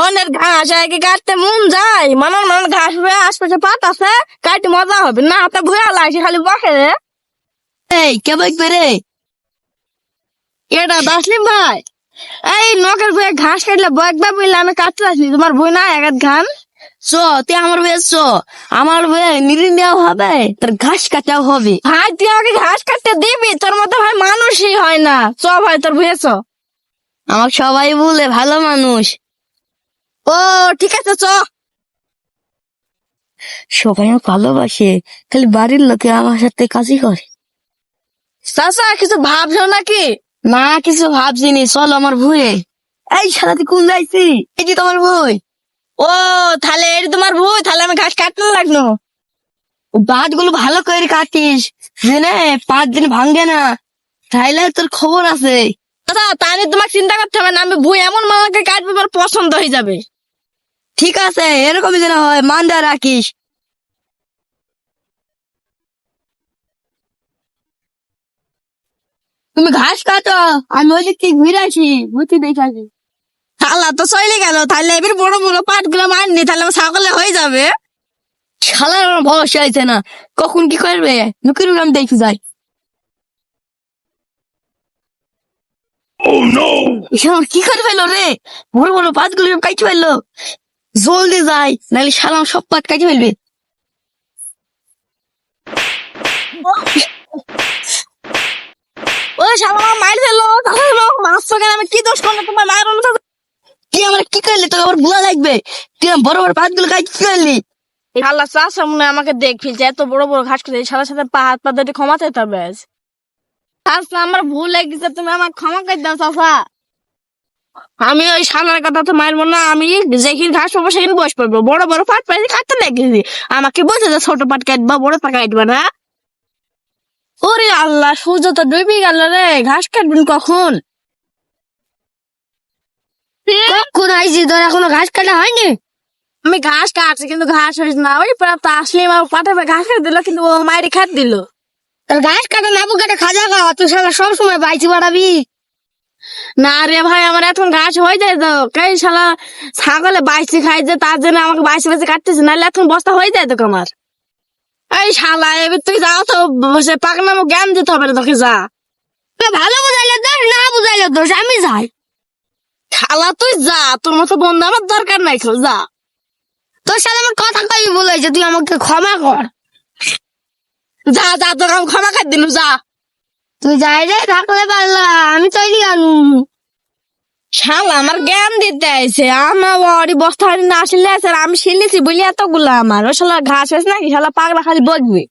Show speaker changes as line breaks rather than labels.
ধরনের ঘাস কি কাটতে মন যায়? মানুষ ঘাস হয়ে আশপাশে পাত আছে, কাটতে মজা হবে না? হাতে ভুয়া লাগছে খালি বসে রে।
এই কে বইবে রে?
এটা দাসলিম ভাই। এই নখের ভুয়ে ঘাস কাটলে বয়েকবা বললে আমি কাটতে আসলি, তোমার বই না এক ঘান।
চ তুই আমার বয়ে চ, আমার বয়ে নিরিন দেওয়া হবে, তোর ঘাস কাটাও হবে।
ভাই তুই আমাকে ঘাস কাটতে দিবি? তোর মতো ভাই মানুষই হয় না। চ ভাই তোর ভুয়ে চ।
আমার সবাই বলে ভালো মানুষ।
ও ঠিক আছে চ।
সবাই আমার ভালোবাসে, খালি বাড়ির লোকে আমার সাথে কাজই করে।
চাচা কিছু ভাবছো নাকি?
না কিছু ভাবছিনি, চল আমার ভুয়ে। এই সারা তুই কোন যাইছি? এই যে তোমার ভুই।
ও তাহলে এর তোমার ভুই, তাহলে আমি ঘাস কাটতে লাগলো।
বাদ গুলো ভালো করে কাটিস, জেনে 5 দিন ভাঙ্গে না, তাইলে তোর খবর আছে।
চাচা তা নিয়ে তোমাকে চিন্তা করতে হবে না, আমি ভুই এমন মালাকে কাটবে আমার পছন্দ হয়ে যাবে।
ঠিক আছে, এরকমই যেন হয়, মানটা রাখিস। তুমি ঘাস কাটো, আমি ওই দিক থেকে ঘুরে আসি, বুঝতে দেখে আসি।
আল্লাহ তো চলে গেল, তাহলে এবার বড় বড় পাট গুলো মারনি, তাহলে আমার ছাগলে হয়ে যাবে।
শালার আমার ভরসা হয়েছে না, কখন কি করবে নুকির আমি দেখে যাই। কি করে ফেলো রে? বড় বড় পাত গুলো কাটতে ফেললো। জলদি যাই, নাহলে শালা আমার সব পাত কাটে ফেলবে।
ও শালা মার ফেলো, তাহলে মারছো কেন? আমি কি দোষ করলে তোমার মায়ের অনুযায়ী?
তুই আমার কি করলি? তোকে আবার ভুলা লাগবে, তুই আমার বড় বড় পাত গুলো কাটতে ফেললি।
আল্লাহ চাষা মনে হয় আমাকে দেখ ফেলছে, এত বড় বড় ঘাস করে সাথে সাথে পা হাত পা ধরে ক্ষমা চাইতে হবে। চাষা আমার ভুল লেগেছে, তুমি আমার ক্ষমা করে দাও চাষা। আমি ওই শালার কথা তো মারবো না, আমি যেখানে ঘাস পাবো সেখানে বসে পড়বো। বড় বড় পাট পাইলে কাটতে লেগেছি, আমাকে বলছে যে ছোট পাট কাটবা বড় পাট কাটবা না। ওরে আল্লাহ, সূর্য তো ডুবে গেল রে, ঘাস কাটবেন কখন?
কখন আইছি, তোর এখনো ঘাস কাটা হয়নি?
আমি ঘাস কাটছি কিন্তু ঘাস হয়েছে না। ওই প্রাপ্ত আসলে আমার পাঠে ঘাস কেটে দিল, কিন্তু ও মায়ের খাট দিল।
তোর ঘাস কাটা না কাটা খাজা খাওয়া, তুই শালা সবসময় বাইচি বাড়াবি।
না রে ভাই, আমার এখন ঘাস হয়ে যায় তো, কাই শালা ছাগলে বাইসি খাই যে, তার জন্য আমাকে বাইসি বাইসি কাটতেছে, নাহলে এখন বস্তা হয়ে যায় তো আমার। এই শালা এবার তুই যাও তো, সে পাকনামো জ্ঞান দিতে হবে না তোকে, যা।
ভালো বুঝাইলে দোষ, না বুঝাইলে দোষ, আমি যাই।
শালা তুই যা, তোর মতো বন্ধু আমার দরকার নাই, তো যা।
তোর সাথে আমার কথা কই বলেছে, তুই আমাকে ক্ষমা কর।
যা যা, তোর আমি ক্ষমা খাই দিলু, যা।
তুই যাই রে, থাকলে পারলা, আমি তৈরি আনু।
শালা আমার জ্ঞান দিতে আইছে, আমার ওরই বস্তা হারি না আসলে আছে, আর আমি শিলেছি বলি এতগুলা আমার। ও শালা ঘাস হয়েছে নাকি, শালা পাগলা খালি বকবে।